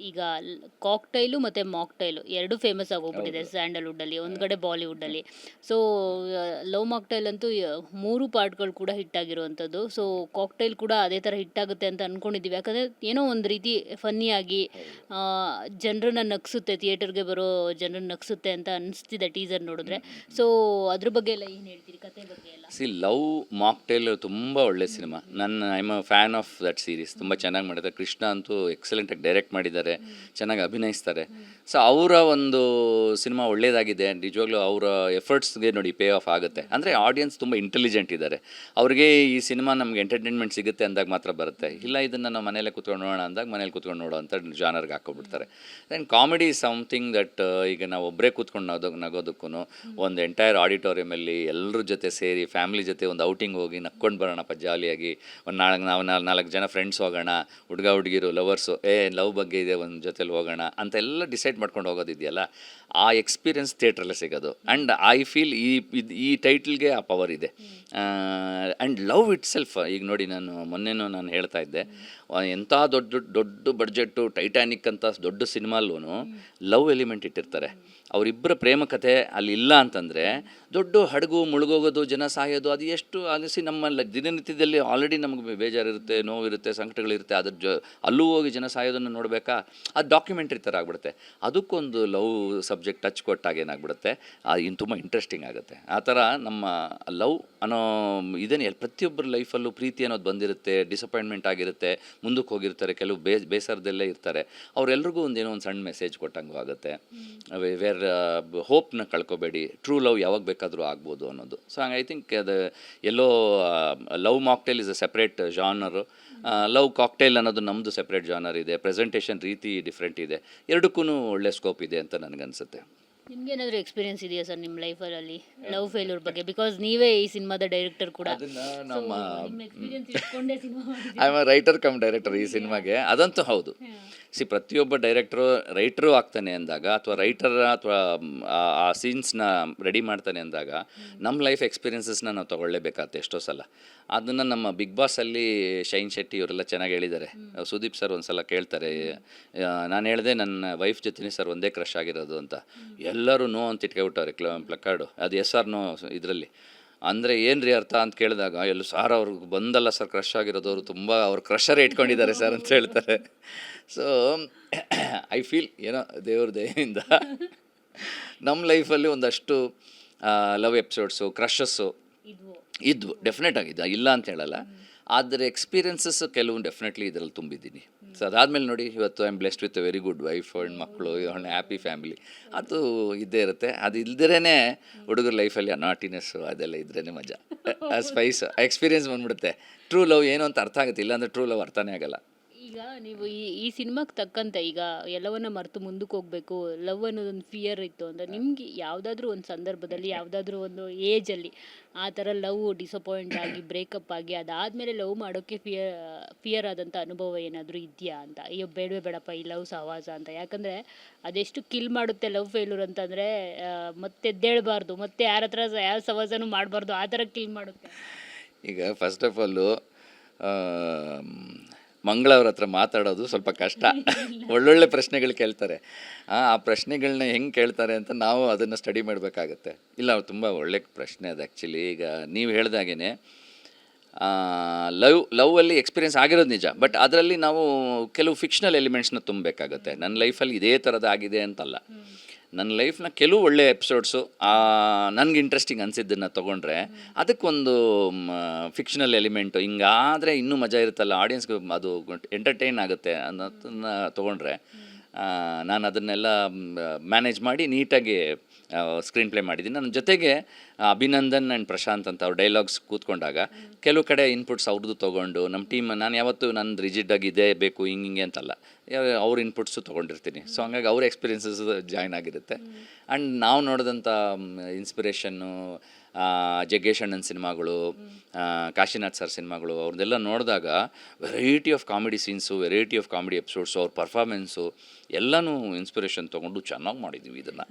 ಈಗ ಕಾಕ್ಟೈಲು ಮತ್ತು ಮಾಕ್ಟೈಲು ಎರಡು ಫೇಮಸ್ ಆಗೋಗ್ಬಿಟ್ಟಿದೆ ಸ್ಯಾಂಡಲ್ವುಡ್ಡಲ್ಲಿ, ಒಂದು ಕಡೆ ಬಾಲಿವುಡ್ಡಲ್ಲಿ. ಸೊ ಲವ್ ಮಾಕ್ಟೈಲ್ ಅಂತೂ 3 ಪಾರ್ಟ್ಗಳು ಕೂಡ ಹಿಟ್ ಆಗಿರುವಂಥದ್ದು. ಸೊ ಕಾಕ್ಟೈಲ್ ಕೂಡ ಅದೇ ಥರ ಹಿಟ್ ಆಗುತ್ತೆ ಅಂತ ಅಂದ್ಕೊಂಡಿದ್ದೀವಿ. ಯಾಕಂದರೆ ಏನೋ ಒಂದು ರೀತಿ ಫನ್ನಿಯಾಗಿ ಜನರನ್ನ ನಗಿಸುತ್ತೆ, ಥಿಯೇಟರ್ಗೆ ಬರೋ ಜನರನ್ನ ನಗಿಸುತ್ತೆ ಅಂತ ಅನಿಸ್ತಿದೆ ಟೀಸರ್ ನೋಡಿದ್ರೆ. ಸೊ ಅದ್ರ ಬಗ್ಗೆ ಎಲ್ಲ ಏನು ಹೇಳ್ತೀರಿ, ಕತೆ ಬಗ್ಗೆ ಎಲ್ಲ? ಲವ್ ಮಾಕ್ಟೇಲ್ ತುಂಬ ಒಳ್ಳೆ cinema. I am a fan of that series. ತುಂಬ ಚೆನ್ನಾಗಿ ಮಾಡಿದ್ದಾರೆ. ಕೃಷ್ಣ ಅಂತೂ ಎಕ್ಸಲೆಂಟಾಗಿ ಡೈರೆಕ್ಟ್ ಮಾಡಿದ್ದಾರೆ, ಚೆನ್ನಾಗಿ ಅಭಿನಯಿಸ್ತಾರೆ. ಸೊ ಅವರ ಒಂದು ಸಿನಿಮಾ ಒಳ್ಳೆಯದಾಗಿದೆ. ನಿಜವಾಗ್ಲೂ ಅವರ ಎಫರ್ಟ್ಸ್ಗೆ ನೋಡಿ ಪೇ ಆಫ್ ಆಗುತ್ತೆ. ಅಂದರೆ ಆಡಿಯನ್ಸ್ ತುಂಬ ಇಂಟೆಲಿಜೆಂಟ್ ಇದ್ದಾರೆ. ಅವ್ರಿಗೆ ಈ ಸಿನಿಮಾ ನಮ್ಗೆ ಎಂಟರ್ಟೈನ್ಮೆಂಟ್ ಸಿಗುತ್ತೆ ಅಂದಾಗ ಮಾತ್ರ ಬರುತ್ತೆ. ಇಲ್ಲ ಇದನ್ನು ನಾವು ಮನೇಲೆ ಕೂತ್ಕೊಂಡು ನೋಡೋಣ ಅಂದಾಗ ಮನೇಲಿ ಕೂತ್ಕೊಂಡು ನೋಡೋ ಅಂತ ಜಾನರ್ಗೆ ಹಾಕೋಬಿಡ್ತಾರೆ. ದೆನ್ ಕಾಮಿಡಿ ಸಮಥಿಂಗ್ ದಟ್ ಈಗ ನಾವು ಒಬ್ಬರೇ ಕೂತ್ಕೊಂಡು ನಗೋದಕ್ಕೂ ಒಂದು ಎಂಟೈರ್ ಆಡಿಟೋರಿಯಮಲ್ಲಿ ಎಲ್ಲರ ಜೊತೆ ಸೇರಿ ಫ್ಯಾಮಿಲಿ ಜೊತೆ ಒಂದು ಔಟಿಂಗ್ ಹೋಗಿ ನಕ್ಕೊಂಡು ಬರೋಣ ಜಾಲಿಯಾಗಿ. ಒಂದು ನಾಲ್ಕು ಜನ ಫ್ರೆಂಡ್ಸ್ ಹೋಗೋಣ, ಹುಡುಗಿರು ಲವರ್ಸು ಲವ್ ಬಗ್ಗೆ ಇದೆ ಒಂದು ಜೊತೆಲಿ ಹೋಗೋಣ ಅಂತೆಲ್ಲ ಡಿಸೈಡ್ ಮಾಡ್ಕೊಂಡು ಹೋಗೋದಿದೆಯಲ್ಲ, ಆ ಎಕ್ಸ್ಪೀರಿಯನ್ಸ್ ಥಿಯೇಟ್ರಲ್ಲೇ ಸಿಗೋದು. ಆ್ಯಂಡ್ ಐ ಫೀಲ್ ಈ ಟೈಟಲ್ಗೆ ಆ ಪವರ್ ಇದೆ. ಆ್ಯಂಡ್ ಲವ್ ಇಟ್ ಸೆಲ್ಫ್, ಈಗ ನೋಡಿ ನಾನು ಹೇಳ್ತಾ ಇದ್ದೆ, ಎಂಥ ದೊಡ್ಡ ಬಡ್ಜೆಟ್ಟು ಟೈಟಾನಿಕ್ ಅಂತ ದೊಡ್ಡ ಸಿನಿಮಾಲ್ಲೂ ಲವ್ ಎಲಿಮೆಂಟ್ ಇಟ್ಟಿರ್ತಾರೆ. ಅವರಿಬ್ಬರ ಪ್ರೇಮ ಕಥೆ ಅಲ್ಲಿ ಇಲ್ಲ ಅಂತಂದರೆ ದೊಡ್ಡ ಹಡಗು ಮುಳುಗೋಗೋದು, ಜನ ಸಾಯೋದು, ಅದು ಎಷ್ಟು ಅನಿಸಿ ನಮ್ಮ ದಿನನಿತ್ಯದಲ್ಲಿ ಆಲ್ರೆಡಿ ನಮಗೆ ಬೇಜಾರಿರುತ್ತೆ, ನೋವಿರುತ್ತೆ, ಸಂಕಟಗಳಿರುತ್ತೆ. ಅಲ್ಲೂ ಹೋಗಿ ಜನ ಸಾಯೋದನ್ನು ನೋಡಬೇಕಾ? ಅದು ಡಾಕ್ಯುಮೆಂಟ್ರಿ ಥರ ಆಗ್ಬಿಡುತ್ತೆ. ಅದಕ್ಕೊಂದು ಲವ್ ಸಬ್ಜೆಕ್ಟ್ ಟಚ್ ಕೊಟ್ಟಾಗ ಏನಾಗ್ಬಿಡುತ್ತೆ, ಇನ್ನು ತುಂಬ ಇಂಟ್ರೆಸ್ಟಿಂಗ್ ಆಗುತ್ತೆ. ಆ ಥರ ನಮ್ಮ ಲವ್ ಅನ್ನೋ ಇದನ್ನೇ ಪ್ರತಿಯೊಬ್ಬರ ಲೈಫಲ್ಲೂ ಪ್ರೀತಿ ಅನ್ನೋದು ಬಂದಿರುತ್ತೆ, ಡಿಸಪಾಯಿಂಟ್ಮೆಂಟ್ ಆಗಿರುತ್ತೆ, ಮುಂದಕ್ಕೆ ಹೋಗಿರ್ತಾರೆ, ಕೆಲವು ಬೇಸರದಲ್ಲೇ ಇರ್ತಾರೆ. ಅವರೆಲ್ರಿಗೂ ಒಂದೇನೋ ಒಂದು ಸಣ್ಣ ಮೆಸೇಜ್ ಕೊಟ್ಟಂಗೂ ಆಗುತ್ತೆ. ವೇರ್ ಹೋಪ್ನ ಕಳ್ಕೊಬೇಡಿ, ಟ್ರೂ ಲವ್ ಯಾವಾಗ ಬೇಕಾದರೂ ಆಗ್ಬೋದು ಅನ್ನೋದು. ಸೊ ಐ ಥಿಂಕ್ ಅದು ಎಲ್ಲೋ love Mocktail is a separate genre, love cocktail ಅನ್ನೋದು ನಮ್ಮದು ಸೆಪ್ರೇಟ್ ಜಾನರ್ ಇದೆ. ಪ್ರೆಸೆಂಟೇಷನ್ ರೀತಿ ಡಿಫ್ರೆಂಟ್ ಇದೆ. ಎರಡಕ್ಕೂ ಒಳ್ಳೆ ಸ್ಕೋಪ್ ಇದೆ ಅಂತ ನನಗನ್ಸುತ್ತೆ. ನಿಮ್ಗೇನಾದರೂ ಎಕ್ಸ್ಪೀರಿಯನ್ಸ್ ಇದೆಯಾ ಸರ್ ನಿಮ್ಮ ಲೈಫಲ್ಲಿ ಲವ್ ಫೇಲ್ಯೂರ್ ಬಗ್ಗೆ? ಬಿಕಾಸ್ ನೀವೇ ಈ ಸಿನಿಮಾದ ಡೈರೆಕ್ಟರ್ ಕೂಡ. I am a writer come director ಈ ಸಿನಿಮಾಗೆ. ಅದಂತೂ ಹೌದು. ಪ್ರತಿಯೊಬ್ಬ ರೈಟರು ಆಗ್ತಾನೆ ಅಂದಾಗ, ಅಥವಾ ಅಥವಾ ಆ ಸೀನ್ಸ್ನ ರೆಡಿ ಮಾಡ್ತಾನೆ ಅಂದಾಗ ನಮ್ಮ ಲೈಫ್ ಎಕ್ಸ್ಪೀರಿಯನ್ಸಸ್ನ ನಾವು ತೊಗೊಳ್ಳೇಬೇಕಾಗುತ್ತೆ ಎಷ್ಟೋ ಸಲ. ಅದನ್ನು ನಮ್ಮ ಬಿಗ್ ಬಾಸಲ್ಲಿ ಶೈನ್ ಶೆಟ್ಟಿ ಇವರೆಲ್ಲ ಚೆನ್ನಾಗಿ ಹೇಳಿದ್ದಾರೆ. ಸುದೀಪ್ ಸರ್ ಒಂದು ಸಲ ಕೇಳ್ತಾರೆ, ನಾನು ಹೇಳಿದೆ ನನ್ನ ವೈಫ್ ಜೊತೆ ಸರ್ ಒಂದೇ ಕ್ರಶ್ ಆಗಿರೋದು ಅಂತ. ಎಲ್ಲರೂ ನೋ ಅಂತ ಇಟ್ಕೊಬಿಟ್ಟವ್ರೆ ಪ್ಲಕ್ಕಾರ್ಡು. ಅದು ಎಸ್ ಆರ್ ನೋ ಇದರಲ್ಲಿ. ಅಂದರೆ ಏನು ರೀ ಅರ್ಥ ಅಂತ ಕೇಳಿದಾಗ, ಸಾರ್ ಅವ್ರಿಗೆ ಬಂದಲ್ಲ ಸರ್ ಕ್ರಶ್ ಆಗಿರೋದು, ಅವರು ತುಂಬ ಅವ್ರ ಕ್ರಷರೇ ಇಟ್ಕೊಂಡಿದ್ದಾರೆ ಸರ್ ಅಂತ ಹೇಳ್ತಾರೆ. ಸೊ ಐ ಫೀಲ್ ಏನೋ ದೇವ್ರ ದಯೆಯಿಂದ ನಮ್ಮ ಲೈಫಲ್ಲಿ ಒಂದಷ್ಟು ಲವ್ ಎಪಿಸೋಡ್ಸು, ಕ್ರಷಸ್ಸು ಇದ್ವು, ಡೆಫಿನೆಟ್ ಆಗಿದೆ, ಇಲ್ಲ ಅಂತ ಹೇಳಲ್ಲ. ಆದರೆ ಎಕ್ಸ್ಪೀರಿಯನ್ಸಸ್ ಕೆಲವು ಡೆಫಿನೆಟ್ಲಿ ಇದರಲ್ಲಿ ತುಂಬಿದ್ದೀನಿ. ಸೊ ಅದಾದಮೇಲೆ ನೋಡಿ, ಇವತ್ತು I am blessed with a very good wife and ಮಕ್ಕಳು, ಹ್ಯಾಪಿ ಫ್ಯಾಮಿಲಿ. ಅದು ಇದ್ದೇ ಇರುತ್ತೆ. ಅದು ಇಲ್ದಿರೇ ಹುಡುಗರ ಲೈಫಲ್ಲಿ ಆ ನಾಟಿನೆಸ್ಸು ಅದೆಲ್ಲ ಇದ್ರೇ ಮಜಾ, ಆ ಸ್ಪೈಸ್, ಎಕ್ಸ್ಪೀರಿಯನ್ಸ್ ಬಂದ್ಬಿಡುತ್ತೆ. ಟ್ರೂ ಲವ್ ಏನು ಅಂತ ಅರ್ಥ ಆಗುತ್ತೆ, ಇಲ್ಲಾಂದರೆ ಟ್ರೂ ಲವ್ ಅರ್ಥನೇ ಆಗಲ್ಲ. ಈಗ ನೀವು ಈ ಸಿನಿಮಾಗೆ ತಕ್ಕಂತೆ ಈಗ ಎಲ್ಲವನ್ನ ಮರೆತು ಮುಂದಕ್ಕೆ ಹೋಗಬೇಕು, ಲವ್ ಅನ್ನೋದೊಂದು ಫಿಯರ್ ಇತ್ತು ಅಂದರೆ ನಿಮಗೆ ಯಾವುದಾದ್ರೂ ಒಂದು ಸಂದರ್ಭದಲ್ಲಿ, ಯಾವುದಾದ್ರೂ ಒಂದು ಏಜಲ್ಲಿ ಆ ಥರ ಲವ್ ಡಿಸಪಾಯಿಂಟ್ ಆಗಿ ಬ್ರೇಕಪ್ ಆಗಿ ಅದಾದಮೇಲೆ ಲವ್ ಮಾಡೋಕ್ಕೆ ಫಿಯರ್ ಆದಂಥ ಅನುಭವ ಏನಾದರೂ ಇದೆಯಾ ಅಂತ? ಅಯ್ಯೋ ಬೇಡವೇ ಬೇಡಪ್ಪ ಈ ಲವ್ ಸಹವಾಸ ಅಂತ. ಯಾಕಂದರೆ ಅದೆಷ್ಟು ಕಿಲ್ ಮಾಡುತ್ತೆ ಲವ್ ಫೇಲ್ಯೂರ್ ಅಂತಂದರೆ, ಮತ್ತೆ ಎದ್ದೇಳಬಾರ್ದು, ಮತ್ತೆ ಯಾರ ಹತ್ರ ಯಾವ ಸಹವಾಸನೂ ಮಾಡಬಾರ್ದು, ಆ ಥರ ಕಿಲ್ ಮಾಡುತ್ತೆ. ಈಗ ಫಸ್ಟ್ ಆಫ್ ಆಲು ಮಂಗಳವ್ರ ಹತ್ರ ಮಾತಾಡೋದು ಸ್ವಲ್ಪ ಕಷ್ಟ. ಒಳ್ಳೊಳ್ಳೆ ಪ್ರಶ್ನೆಗಳು ಕೇಳ್ತಾರೆ. ಆ ಪ್ರಶ್ನೆಗಳನ್ನ ಹೆಂಗೆ ಕೇಳ್ತಾರೆ ಅಂತ ನಾವು ಅದನ್ನು ಸ್ಟಡಿ ಮಾಡಬೇಕಾಗತ್ತೆ. ಇಲ್ಲ, ತುಂಬ ಒಳ್ಳೆ ಪ್ರಶ್ನೆ ಅದು ಆ್ಯಕ್ಚುಲಿ. ಈಗ ನೀವು ಹೇಳ್ದಾಗೇ ಲವ್ವಲ್ಲಿ ಎಕ್ಸ್ಪೀರಿಯೆನ್ಸ್ ಆಗಿರೋದು ನಿಜ, ಬಟ್ ಅದರಲ್ಲಿ ನಾವು ಕೆಲವು ಫಿಕ್ಷನಲ್ ಎಲಿಮೆಂಟ್ಸ್ನ ತುಂಬಬೇಕಾಗತ್ತೆ. ನನ್ನ ಲೈಫಲ್ಲಿ ಇದೇ ಥರದ್ದಾಗಿದೆ ಅಂತಲ್ಲ. ನನ್ನ ಲೈಫ್ನ ಕೆಲವು ಒಳ್ಳೆ ಎಪಿಸೋಡ್ಸು ನನಗೆ ಇಂಟ್ರೆಸ್ಟಿಂಗ್ ಅನಿಸಿದ್ದನ್ನು ತೊಗೊಂಡ್ರೆ ಅದಕ್ಕೊಂದು ಫಿಕ್ಷನಲ್ ಎಲಿಮೆಂಟು ಹಿಂಗಾದರೆ ಇನ್ನೂ ಮಜಾ ಇರುತ್ತಲ್ಲ, ಆಡಿಯನ್ಸ್ಗೆ ಅದು ಎಂಟರ್ಟೈನ್ ಆಗುತ್ತೆ ಅನ್ನೋದನ್ನು ತೊಗೊಂಡ್ರೆ ನಾನು ಅದನ್ನೆಲ್ಲ ಮ್ಯಾನೇಜ್ ಮಾಡಿ ನೀಟಾಗಿ ಸ್ಕ್ರೀನ್ ಪ್ಲೇ ಮಾಡಿದ್ದೀನಿ. ನನ್ನ ಜೊತೆಗೆ ಅಭಿನಂದನ್ ಆ್ಯಂಡ್ ಪ್ರಶಾಂತ್ ಅಂತ ಅವ್ರ ಡೈಲಾಗ್ಸ್ ಕೂತ್ಕೊಂಡಾಗ ಕೆಲವು ಕಡೆ ಇನ್ಪುಟ್ಸ್ ಅವ್ರದ್ದು ತೊಗೊಂಡು ನಮ್ಮ ಟೀಮ್, ನಾನು ಯಾವತ್ತೂ ನನ್ನ ರಿಜಿಡ್ಡಾಗಿ ಇದೇ ಬೇಕು ಹಿಂಗೆ ಅಂತಲ್ಲ, ಅವ್ರ ಇನ್ಪುಟ್ಸು ತೊಗೊಂಡಿರ್ತೀನಿ. ಸೊ ಹಂಗಾಗಿ ಅವ್ರ ಎಕ್ಸ್ಪೀರಿಯನ್ಸಸ್ ಜಾಯ್ನ್ ಆಗಿರುತ್ತೆ. ಆ್ಯಂಡ್ ನಾವು ನೋಡಿದಂಥ ಇನ್ಸ್ಪಿರೇಷನ್ನು, ಜಗ್ಗೇಶ್ ಅಣ್ಣನ ಸಿನಿಮಾಗಳು, ಕಾಶಿನಾಥ್ ಸರ್ ಸಿನಿಮಾಗಳು, ಅವ್ರದ್ದೆಲ್ಲ ನೋಡಿದಾಗ variety of comedy scenes, variety of comedy episodes, ಅವ್ರ ಪರ್ಫಾರ್ಮೆನ್ಸು ಎಲ್ಲನೂ ಇನ್ಸ್ಪಿರೇಷನ್ ತೊಗೊಂಡು ಚೆನ್ನಾಗಿ ಮಾಡಿದ್ದೀವಿ ಇದನ್ನು.